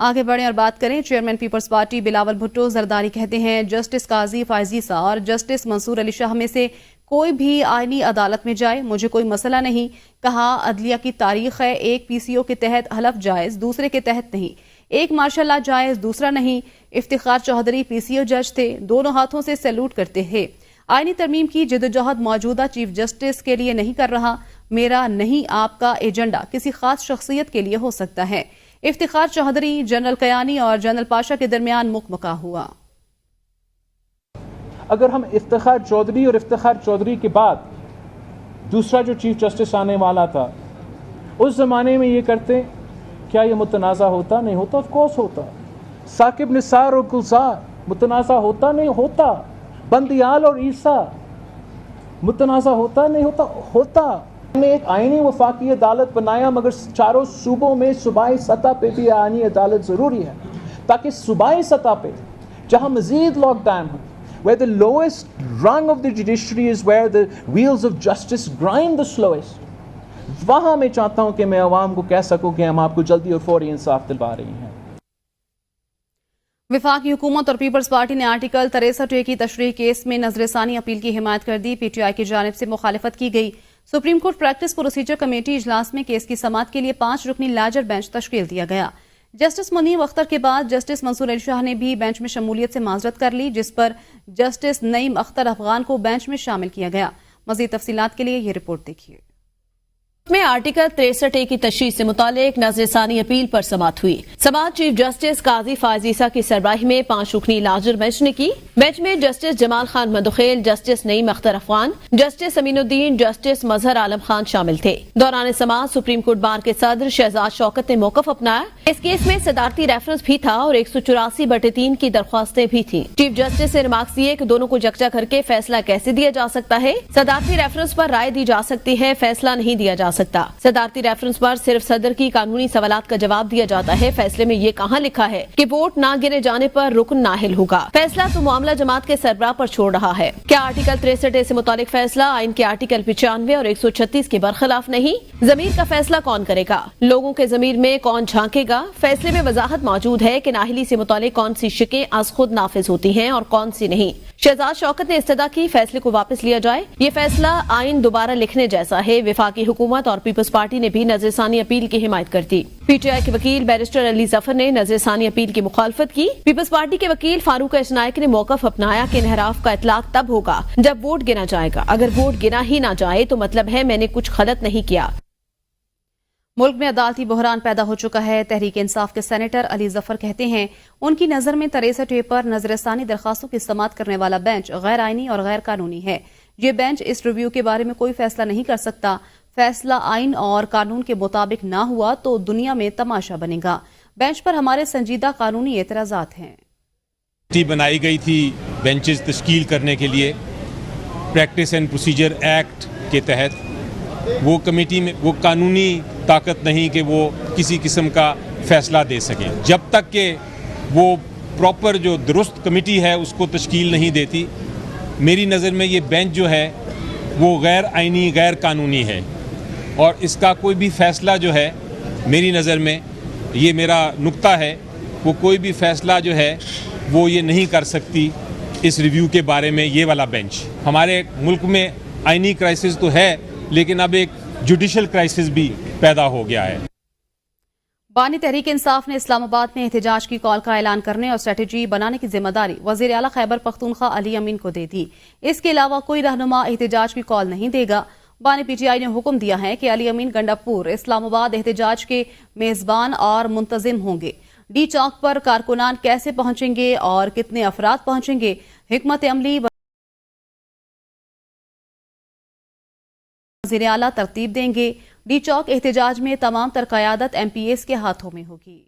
آگے بڑھیں اور بات کریں۔ چیئرمین پیپلز پارٹی بلاول بھٹو زرداری کہتے ہیں جسٹس قاضی فائز عیسیٰ اور جسٹس منصور علی شاہ میں سے کوئی بھی آئینی عدالت میں جائے، مجھے کوئی مسئلہ نہیں۔ کہا عدلیہ کی تاریخ ہے، ایک پی سی او کے تحت حلف جائز، دوسرے کے تحت نہیں، ایک مارشل لا جائز، دوسرا نہیں۔ افتخار چودھری پی سی او جج تھے، دونوں ہاتھوں سے سیلوٹ کرتے ہیں۔ آئینی ترمیم کی جدوجہد موجودہ چیف جسٹس کے لیے نہیں کر رہا، میرا نہیں آپ کا ایجنڈا کسی خاص شخصیت کے لیے ہو سکتا ہے۔ افتخار چودھری، جنرل کیانی اور جنرل پاشا کے درمیان مکمکا ہوا۔ اگر ہم افتخار چودھری اور افتخار چودھری کے بعد دوسرا جو چیف جسٹس آنے والا تھا اس زمانے میں یہ کرتے، کیا یہ متنازع ہوتا؟ نہیں ہوتا، آف کورس ہوتا۔ ثاقب نثار اور گلزار متنازع ہوتا؟ نہیں ہوتا۔ بندیال اور عیسیٰ متنازع ہوتا؟ نہیں ہوتا، ہوتا۔ ہم نے ایک آئینی وفاقی عدالت بنایا، مگر چاروں صوبوں میں صوبائی سطح پہ بھی آئینی عدالت ضروری ہے، تاکہ صوبائی سطح پہ جہاں مزید لاک ڈاؤن ہو، where the lowest rung of the judiciary is where the wheels of justice grind the slowest، وہاں میں چاہتا ہوں کہ میں عوام کو کہہ سکوں کہ ہم آپ کو جلدی اور فوری انصاف دلوا رہی ہیں۔ وفاقی حکومت اور پیپلز پارٹی نے آرٹیکل 63A کی تشریح کیس میں نظر ثانی اپیل کی حمایت کر دی۔ پی ٹی آئی کی جانب سے مخالفت کی گئی۔ Supreme court practice procedure committee اجلاس میں کیس کی سماعت کے لیے 5 رکنی لاجر بینچ تشکیل دیا گیا۔ جسٹس منیر اختر کے بعد جسٹس منصور علی شاہ نے بھی بینچ میں شمولیت سے معذرت کر لی، جس پر جسٹس نعیم اختر افغان کو بینچ میں شامل کیا گیا۔ مزید تفصیلات کے لیے یہ رپورٹ دیکھیے۔ میں آرٹیکل 63A کی تشریح سے متعلق نظر ثانی اپیل پر سماعت ہوئی۔ سماعت چیف جسٹس قاضی فائز عیسیٰ کی سربراہی میں 5 رکنی لاجر بینچ نے کی۔ بینچ میں جسٹس جمال خان مدوخیل، جسٹس نعیم اختر افغان، جسٹس امین الدین، جسٹس مظہر عالم خان شامل تھے۔ دوران سماعت سپریم کورٹ بار کے صدر شہزاد شوکت نے موقف اپنایا۔ اس کیس میں صدارتی ریفرنس بھی تھا اور 184/3 کی درخواستیں بھی تھیں۔ چیف جسٹس نے ریمارکس دیے کہ دونوں کو یکجا کر کے فیصلہ کیسے دیا جا سکتا ہے؟ صدارتی ریفرنس پر رائے دی جا سکتی ہے، فیصلہ نہیں دیا جا سکتا۔ صدارتی ریفرنس پر صرف صدر کی قانونی سوالات کا جواب دیا جاتا ہے۔ فیصلے میں یہ کہاں لکھا ہے کہ ووٹ نہ گنے جانے پر رکن نااہل ہوگا؟ فیصلہ تو معاملہ جماعت کے سربراہ پر چھوڑ رہا ہے۔ کیا آرٹیکل 63A سے متعلق فیصلہ آئین کے آرٹیکل 95 اور 136 کے برخلاف نہیں؟ ضمیر کا فیصلہ کون کرے گا؟ لوگوں کے ضمیر میں کون جھانکے گا؟ فیصلے میں وضاحت موجود ہے کہ نااہلی سے متعلق کون سی شکیں از خود نافذ ہوتی ہیں اور کون سی نہیں۔ شہزاد شوکت نے استدعا کی فیصلے کو واپس لیا جائے۔ یہ فیصلہ آئین دوبارہ لکھنے جیسا ہے۔ وفاقی حکومت اور پیپلز پارٹی نے بھی نظر ثانی اپیل کی حمایت کر دی۔ پی ٹی آئی کے وکیل بیرسٹر علی ظفر نے نظر ثانی اپیل کی مخالفت کی۔ پیپلز پارٹی کے وکیل فاروق ایچ نائک نے موقف اپنایا کہ انحراف کا اطلاق تب ہوگا جب ووٹ گنا جائے گا۔ اگر ووٹ گنا ہی نہ جائے تو مطلب ہے میں نے کچھ غلط نہیں کیا۔ ملک میں عدالتی بحران پیدا ہو چکا ہے۔ تحریک انصاف کے سینیٹر علی ظفر کہتے ہیں ان کی نظر میں 63A پر نظر ثانی درخواستوں کی سماعت کرنے والا بینچ غیر آئینی اور غیر قانونی ہے۔ یہ بینچ اس ریویو کے بارے میں کوئی فیصلہ نہیں کر سکتا۔ فیصلہ آئین اور قانون کے مطابق نہ ہوا تو دنیا میں تماشا بنے گا۔ بینچ پر ہمارے سنجیدہ قانونی اعتراضات ہیں۔ بنائی گئی تھی بینچز تشکیل کرنے کے لیے پریکٹس اینڈ پروسیجر ایکٹ کے تحت۔ وہ کمیٹی میں وہ قانونی طاقت نہیں کہ وہ کسی قسم کا فیصلہ دے سکیں جب تک کہ وہ پراپر جو درست کمیٹی ہے اس کو تشکیل نہیں دیتی۔ میری نظر میں یہ بینچ جو ہے وہ غیر آئینی غیر قانونی ہے اور اس کا کوئی بھی فیصلہ جو ہے میری نظر میں یہ میرا نقطہ ہے وہ کوئی بھی فیصلہ جو ہے وہ یہ نہیں کر سکتی اس ریویو کے بارے میں یہ والا بینچ۔ ہمارے ملک میں آئینی کرائسس تو ہے لیکن اب ایک جوڈیشل کرائسس بھی پیدا ہو گیا ہے۔ بانی تحریک انصاف نے اسلام آباد میں احتجاج کی کال کا اعلان کرنے اور اسٹریٹجی بنانے کی ذمہ داری وزیر اعلیٰ خیبر پختونخوا علی امین کو دے دی۔ اس کے علاوہ کوئی رہنما احتجاج کی کال نہیں دے گا۔ بانی پی ٹی آئی نے حکم دیا ہے کہ علی امین گنڈا پور اسلام آباد احتجاج کے میزبان اور منتظم ہوں گے۔ ڈی چوک پر کارکنان کیسے پہنچیں گے اور کتنے افراد پہنچیں گے، حکمت عملی وزیر اعلیٰ ترتیب دیں گے۔ ڈی چوک احتجاج میں تمام تر قیادت ایم پی ایس کے ہاتھوں میں ہوگی۔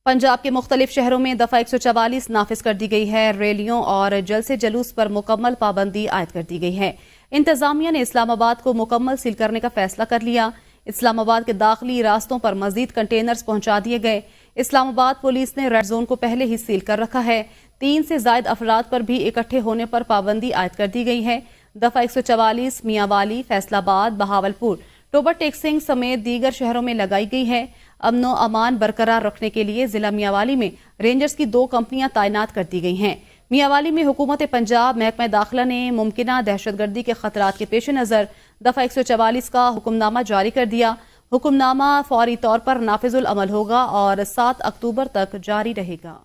پنجاب کے مختلف شہروں میں دفعہ 144 نافذ کر دی گئی ہے۔ ریلیوں اور جلسے جلوس پر مکمل پابندی عائد کر دی گئی ہے۔ انتظامیہ نے اسلام آباد کو مکمل سیل کرنے کا فیصلہ کر لیا۔ اسلام آباد کے داخلی راستوں پر مزید کنٹینرز پہنچا دیے گئے۔ اسلام آباد پولیس نے ریڈ زون کو پہلے ہی سیل کر رکھا ہے۔ 3 سے زائد افراد پر بھی اکٹھے ہونے پر پابندی عائد کر دی گئی ہے۔ دفعہ 144 میاں والی، فیصل آباد، بہاولپور، ٹوبر ٹیکسنگ سمیت دیگر شہروں میں لگائی گئی ہے۔ امن و امان برقرار رکھنے کے لیے ضلع میاوالی میں رینجرز کی 2 کمپنیاں تعینات کر دی گئی ہیں۔ میاوالی میں حکومت پنجاب محکمہ داخلہ نے ممکنہ دہشت گردی کے خطرات کے پیش نظر دفعہ 144 کا حکم نامہ جاری کر دیا۔ حکم نامہ فوری طور پر نافذ العمل ہوگا اور 7 اکتوبر تک جاری رہے گا۔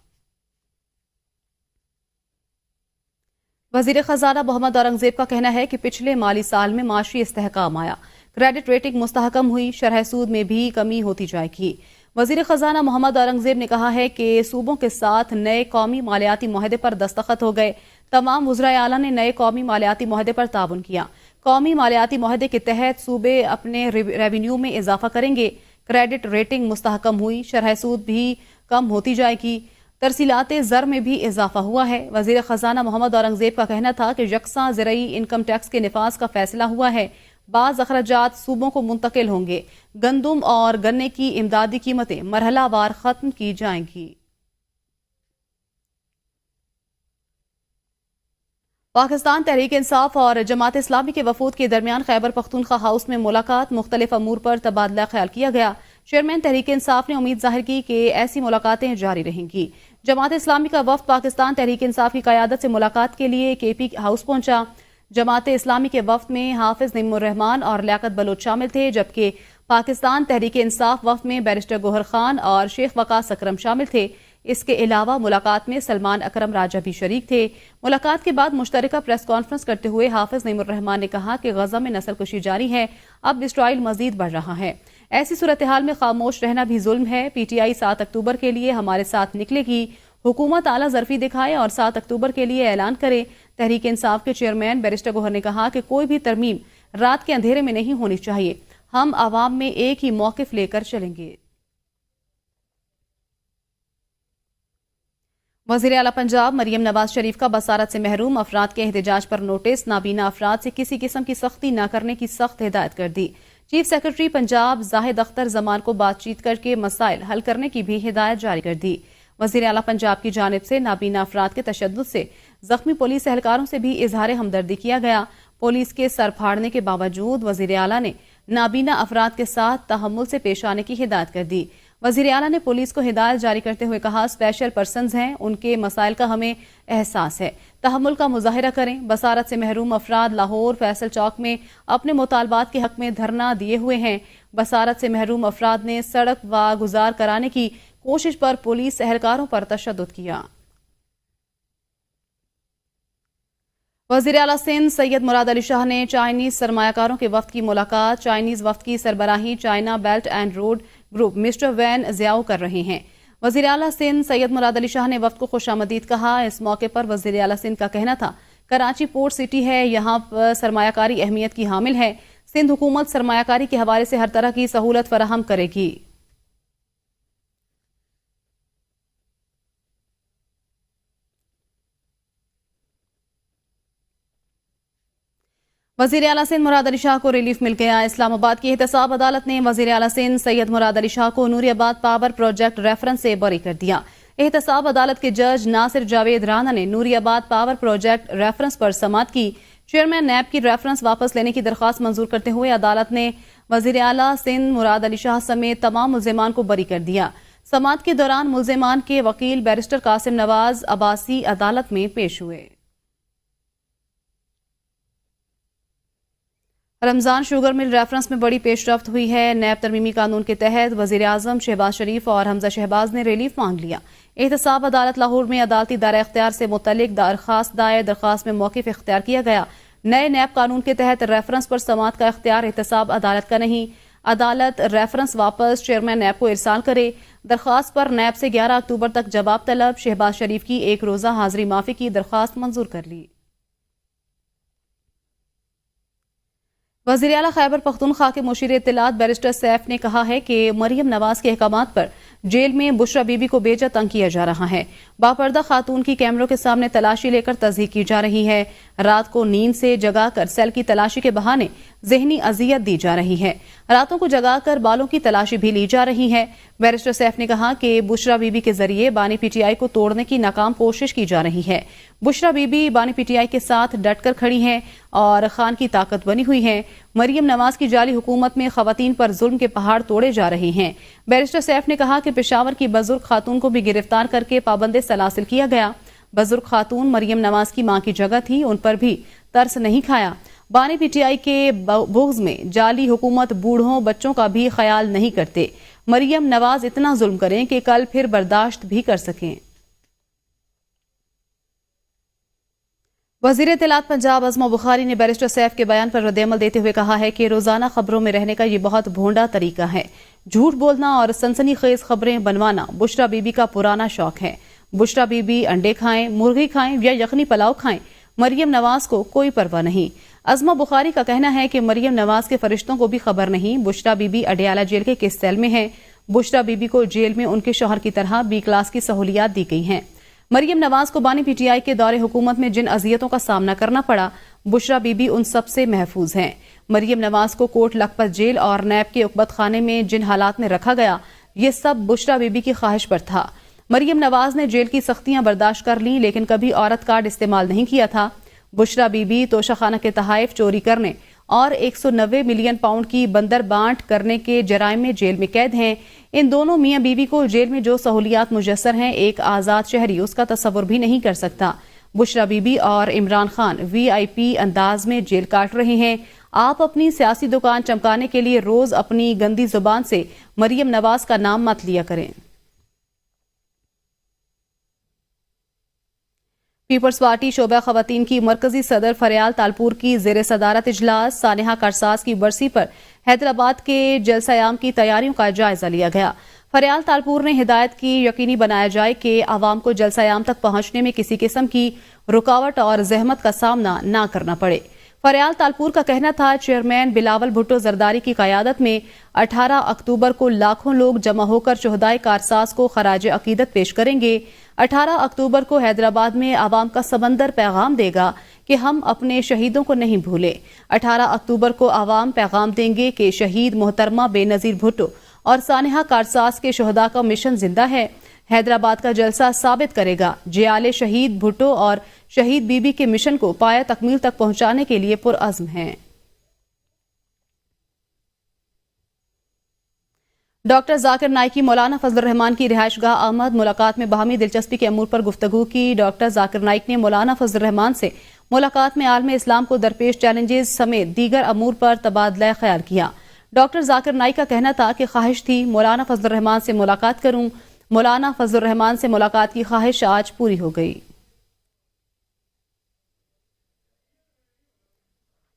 وزیر خزانہ محمد اورنگزیب کا کہنا ہے کہ پچھلے مالی سال میں معاشی استحکام آیا، کریڈٹ ریٹنگ مستحکم ہوئی، شرح سود میں بھی کمی ہوتی جائے گی۔ وزیر خزانہ محمد اورنگزیب نے کہا ہے کہ صوبوں کے ساتھ نئے قومی مالیاتی معاہدے پر دستخط ہو گئے۔ تمام وزرائے اعلیٰ نے نئے قومی مالیاتی معاہدے پر تعاون کیا۔ قومی مالیاتی معاہدے کے تحت صوبے اپنے ریونیو میں اضافہ کریں گے۔ کریڈٹ ریٹنگ مستحکم ہوئی، شرح سود بھی کم ہوتی جائے گی، ترسیلات زر میں بھی اضافہ ہوا ہے۔ وزیر خزانہ محمد اورنگزیب کا کہنا تھا کہ یکساں زرعی انکم ٹیکس کے نفاذ کا فیصلہ ہوا ہے۔ بعض اخراجات صوبوں کو منتقل ہوں گے۔ گندم اور گنے کی امدادی قیمتیں مرحلہ وار ختم کی جائیں گی۔ پاکستان تحریک انصاف اور جماعت اسلامی کے وفود کے درمیان خیبر پختونخوا ہاؤس میں ملاقات، مختلف امور پر تبادلہ خیال کیا گیا۔ چیئرمین تحریک انصاف نے امید ظاہر کی کہ ایسی ملاقاتیں جاری رہیں گی۔ جماعت اسلامی کا وفد پاکستان تحریک انصاف کی قیادت سے ملاقات کے لیے کے پی ہاؤس پہنچا۔ جماعت اسلامی کے وفد میں حافظ نعیم الرحمان اور لیاقت بلوچ شامل تھے، جبکہ پاکستان تحریک انصاف وفد میں بیرسٹر گوہر خان اور شیخ وقاص اکرم شامل تھے۔ اس کے علاوہ ملاقات میں سلمان اکرم راجہ بھی شریک تھے۔ ملاقات کے بعد مشترکہ پریس کانفرنس کرتے ہوئے حافظ نعیم الرحمان نے کہا کہ غزہ میں نسل کشی جاری ہے، اب اسرائیل مزید بڑھ رہا ہے۔ ایسی صورتحال میں خاموش رہنا بھی ظلم ہے۔ پی ٹی آئی 7 اکتوبر کے لیے ہمارے ساتھ نکلے گی۔ حکومت اعلیٰ ظرفی دکھائے اور 7 اکتوبر کے لیے اعلان کرے۔ تحریک انصاف کے چیئرمین بیرسٹر گوہر نے کہا کہ کوئی بھی ترمیم رات کے اندھیرے میں نہیں ہونی چاہیے، ہم عوام میں ایک ہی موقف لے کر چلیں گے۔ وزیر اعلیٰ پنجاب مریم نواز شریف کا بصارت سے محروم افراد کے احتجاج پر نوٹس، نابینا افراد سے کسی قسم کی سختی نہ کرنے کی سخت ہدایت کر دی۔ چیف سیکرٹری پنجاب زاہد اختر زمان کو بات چیت کر کے مسائل حل کرنے کی بھی ہدایت جاری کر دی۔ وزیر اعلیٰ پنجاب کی جانب سے نابینا افراد کے تشدد سے زخمی پولیس اہلکاروں سے بھی اظہار ہمدردی کیا گیا۔ پولیس کے سر پھاڑنے کے باوجود وزیر اعلیٰ نے نابینا افراد کے ساتھ تحمل سے پیش آنے کی ہدایت کر دی۔ وزیر اعلیٰ نے پولیس کو ہدایت جاری کرتے ہوئے کہا، اسپیشل پرسنز ہیں، ان کے مسائل کا ہمیں احساس ہے، تحمل کا مظاہرہ کریں۔ بصارت سے محروم افراد لاہور فیصل چوک میں اپنے مطالبات کے حق میں دھرنا دیے ہوئے ہیں۔ بصارت سے محروم افراد نے سڑک واگزار کرانے کی کوشش پر پولیس اہلکاروں پر تشدد کیا۔ وزیر اعلیٰ سندھ سید مراد علی شاہ نے چائنیز سرمایہ کاروں کے وفد کی ملاقات۔ چائنیز وفد کی سربراہی China Belt and Road Group mister Wen Xiao کر رہے ہیں۔ وزیر اعلیٰ سندھ سید مراد علی شاہ نے وفد کو خوش آمدید کہا۔ اس موقع پر وزیر اعلیٰ سندھ کا کہنا تھا، کراچی پورٹ سٹی ہے، یہاں پر سرمایہ کاری اہمیت کی حامل ہے۔ سندھ حکومت سرمایہ کاری کے حوالے سے ہر طرح کی سہولت فراہم کرے گی۔ وزیر اعلیٰ سندھ مراد علی شاہ کو ریلیف مل گیا۔ اسلام آباد کی احتساب عدالت نے وزیر اعلیٰ سندھ سید مراد علی شاہ کو نوری آباد پاور پروجیکٹ ریفرنس سے بری کر دیا۔ احتساب عدالت کے جج ناصر جاوید رانا نے نوری آباد پاور پروجیکٹ ریفرنس پر سماعت کی۔ چیئرمین نیب کی ریفرنس واپس لینے کی درخواست منظور کرتے ہوئے عدالت نے وزیر اعلیٰ سندھ مراد علی شاہ سمیت تمام ملزمان کو بری کر دیا۔ سماعت کے دوران ملزمان کے وکیل بیرسٹر قاسم نواز عباسی عدالت میں پیش ہوئے۔ رمضان شوگر مل ریفرنس میں بڑی پیش رفت ہوئی ہے۔ نیب ترمیمی قانون کے تحت وزیر اعظم شہباز شریف اور حمزہ شہباز نے ریلیف مانگ لیا۔ احتساب عدالت لاہور میں عدالتی دائرہ اختیار سے متعلق درخواست میں موقف اختیار کیا گیا۔ نئے نیب قانون کے تحت ریفرنس پر سماعت کا اختیار احتساب عدالت کا نہیں۔ عدالت ریفرنس واپس چیئرمین نیب کو ارسال کرے۔ درخواست پر نیب سے 11 اکتوبر تک جواب طلب۔ شہباز شریف کی 1 روزہ حاضری معافی کی درخواست منظور کر لی۔ وزیر اعلیٰ خیبر پختونخوا کے مشیر اطلاعات بیرسٹر سیف نے کہا ہے کہ مریم نواز کے احکامات پر جیل میں بشرا بی بی کو بیجا تنگ کیا جا رہا ہے۔ باپردہ خاتون کی کیمروں کے سامنے تلاشی لے کر تصدیق کی جا رہی ہے۔ رات کو نیند سے جگا کر سیل کی تلاشی کے بہانے ذہنی اذیت دی جا رہی ہے۔ راتوں کو جگا کر بالوں کی تلاشی بھی لی جا رہی ہے۔ بیرسٹر سیف نے کہا کہ بشرا بی بی کے ذریعے بانی پی ٹی آئی کو توڑنے کی ناکام کوشش کی جا رہی ہے۔ بشرا بی بی بانی پی ٹی آئی کے ساتھ ڈٹ کر کھڑی ہیں اور خان کی طاقت بنی ہوئی ہیں۔ مریم نواز کی جعلی حکومت میں خواتین پر ظلم کے پہاڑ توڑے جا رہے ہیں۔ بیرسٹر سیف نے کہا کہ پشاور کی بزرگ خاتون کو بھی گرفتار کر کے پابند سلاسل کیا گیا۔ بزرگ خاتون مریم نواز کی ماں کی جگہ تھی، ان پر بھی ترس نہیں کھایا۔ بانی پی ٹی آئی کے بغض میں جعلی حکومت بوڑھوں بچوں کا بھی خیال نہیں کرتے۔ مریم نواز اتنا ظلم کریں کہ کل پھر برداشت بھی کر سکیں۔ وزیر اطلاعات پنجاب عظمہ بخاری نے بیرسٹر سیف کے بیان پر رد عمل دیتے ہوئے کہا ہے کہ روزانہ خبروں میں رہنے کا یہ بہت بھونڈا طریقہ ہے۔ جھوٹ بولنا اور سنسنی خیز خبریں بنوانا بشرا بی بی کا پرانا شوق ہے۔ بشرا بی بی انڈے کھائیں، مرغی کھائیں یا یخنی پلاؤ کھائیں، مریم نواز کو کوئی پرواہ نہیں۔ عظمہ بخاری کا کہنا ہے کہ مریم نواز کے فرشتوں کو بھی خبر نہیں۔ بشرا بی بی اڈیالہ جیل کے کس سیل میں ہیں؟ بشرا بی بی کو جیل میں ان کے شوہر کی طرح بی کلاس کی سہولیات دی گئی ہیں۔ مریم نواز کو بانی پی ٹی آئی کے دور حکومت میں جن اذیتوں کا سامنا کرنا پڑا، بشرا بی بی ان سب سے محفوظ ہیں۔ مریم نواز کو کوٹ لکھپت جیل اور نیب کے عقبت خانے میں جن حالات میں رکھا گیا، یہ سب بشرا بی بی کی خواہش پر تھا۔ مریم نواز نے جیل کی سختیاں برداشت کر لیں لیکن کبھی عورت کارڈ استعمال نہیں کیا تھا۔ بشرا بی بی توشہ کے تحائف چوری کرنے اور 190 ملین پاؤنڈ کی بندر بانٹ کرنے کے جرائم میں جیل میں قید ہیں۔ ان دونوں میاں بیوی کو جیل میں جو سہولیات میسر ہیں، ایک آزاد شہری اس کا تصور بھی نہیں کر سکتا۔ بشرا بی بی اور عمران خان VIP انداز میں جیل کاٹ رہے ہیں۔ آپ اپنی سیاسی دکان چمکانے کے لیے روز اپنی گندی زبان سے مریم نواز کا نام مت لیا کریں۔ پیپلز پارٹی شعبہ خواتین کی مرکزی صدر فریال تالپور کی زیر صدارت اجلاس سانحہ کارساز کی برسی پر حیدرآباد کے جلسہ عام کی تیاریوں کا جائزہ لیا گیا۔ فریال تالپور نے ہدایت کی یقینی بنایا جائے کہ عوام کو جلسہ عام تک پہنچنے میں کسی قسم کی رکاوٹ اور زحمت کا سامنا نہ کرنا پڑے۔ فریال تالپور کا کہنا تھا چیئرمین بلاول بھٹو زرداری کی قیادت میں 18 اکتوبر کو لاکھوں لوگ جمع ہو کر شہدائے کارساز کو خراج عقیدت پیش کریں گے۔ 18 اکتوبر کو حیدرآباد میں عوام کا سمندر پیغام دے گا کہ ہم اپنے شہیدوں کو نہیں بھولے۔ 18 اکتوبر کو عوام پیغام دیں گے کہ شہید محترمہ بے نظیر بھٹو اور سانحہ کارساز کے شہداء کا مشن زندہ ہے۔ حیدرآباد کا جلسہ ثابت کرے گا جیال شہید بھٹو اور شہید بی بی کے مشن کو پایہ تکمیل تک پہنچانے کے لیے پرعزم ہیں۔ ڈاکٹر ذاکر نائک کی مولانا فضل الرحمان کی رہائش گاہ آمد، ملاقات میں باہمی دلچسپی کے امور پر گفتگو کی۔ ڈاکٹر ذاکر نائک نے مولانا فضل الرحمان سے ملاقات میں عالم اسلام کو درپیش چیلنجز سمیت دیگر امور پر تبادلہ خیال کیا۔ ڈاکٹر ذاکر نائک کا کہنا تھا کہ خواہش تھی مولانا فضل الرحمان سے ملاقات کروں، مولانا فضل الرحمان سے ملاقات کی خواہش آج پوری ہو گئی۔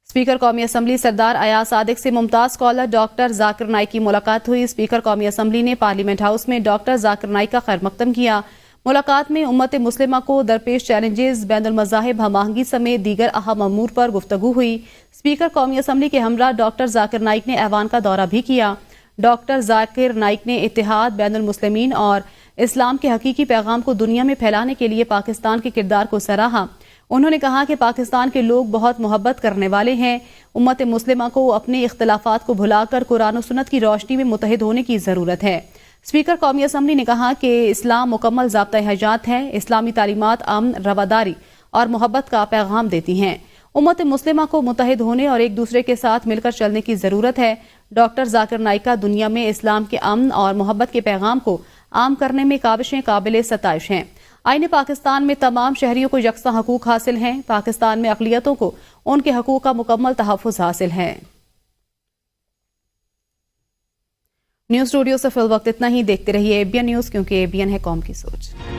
اسپیکر قومی اسمبلی سردار ایاز صادق سے ممتاز اسکالر ڈاکٹر ذاکر نائک کی ملاقات ہوئی۔ اسپیکر قومی اسمبلی نے پارلیمنٹ ہاؤس میں ڈاکٹر ذاکر نائک کا خیر مقدم کیا۔ ملاقات میں امت مسلمہ کو درپیش چیلنجز، بین المذاہب ہم آہنگی سمیت دیگر اہم امور پر گفتگو ہوئی۔ اسپیکر قومی اسمبلی کے ہمراہ ڈاکٹر ذاکر نائک نے ایوان کا دورہ بھی کیا۔ ڈاکٹر ذاکر نائک نے اتحاد، بین المسلمین اور اسلام کے حقیقی پیغام کو دنیا میں پھیلانے کے لیے پاکستان کے کردار کو سراہا۔ انہوں نے کہا کہ پاکستان کے لوگ بہت محبت کرنے والے ہیں۔ امت مسلمہ کو اپنے اختلافات کو بھلا کر قرآن و سنت کی روشنی میں متحد ہونے کی ضرورت ہے۔ اسپیکر قومی اسمبلی نے کہا کہ اسلام مکمل ضابطۂ حیات ہے۔ اسلامی تعلیمات امن، رواداری اور محبت کا پیغام دیتی ہیں۔ امت مسلمہ کو متحد ہونے اور ایک دوسرے کے ساتھ مل کر چلنے کی ضرورت ہے۔ ڈاکٹر ذاکر نائک کا دنیا میں اسلام کے امن اور محبت کے پیغام کو عام کرنے میں کاوشیں قابل ستائش ہیں۔ آئین پاکستان میں تمام شہریوں کو یکساں حقوق حاصل ہیں۔ پاکستان میں اقلیتوں کو ان کے حقوق کا مکمل تحفظ حاصل ہے۔ نیوز اسٹوڈیو سے فی الوقت اتنا ہی۔ دیکھتے رہیے ABN نیوز، کیونکہ ABN ہے قوم کی سوچ۔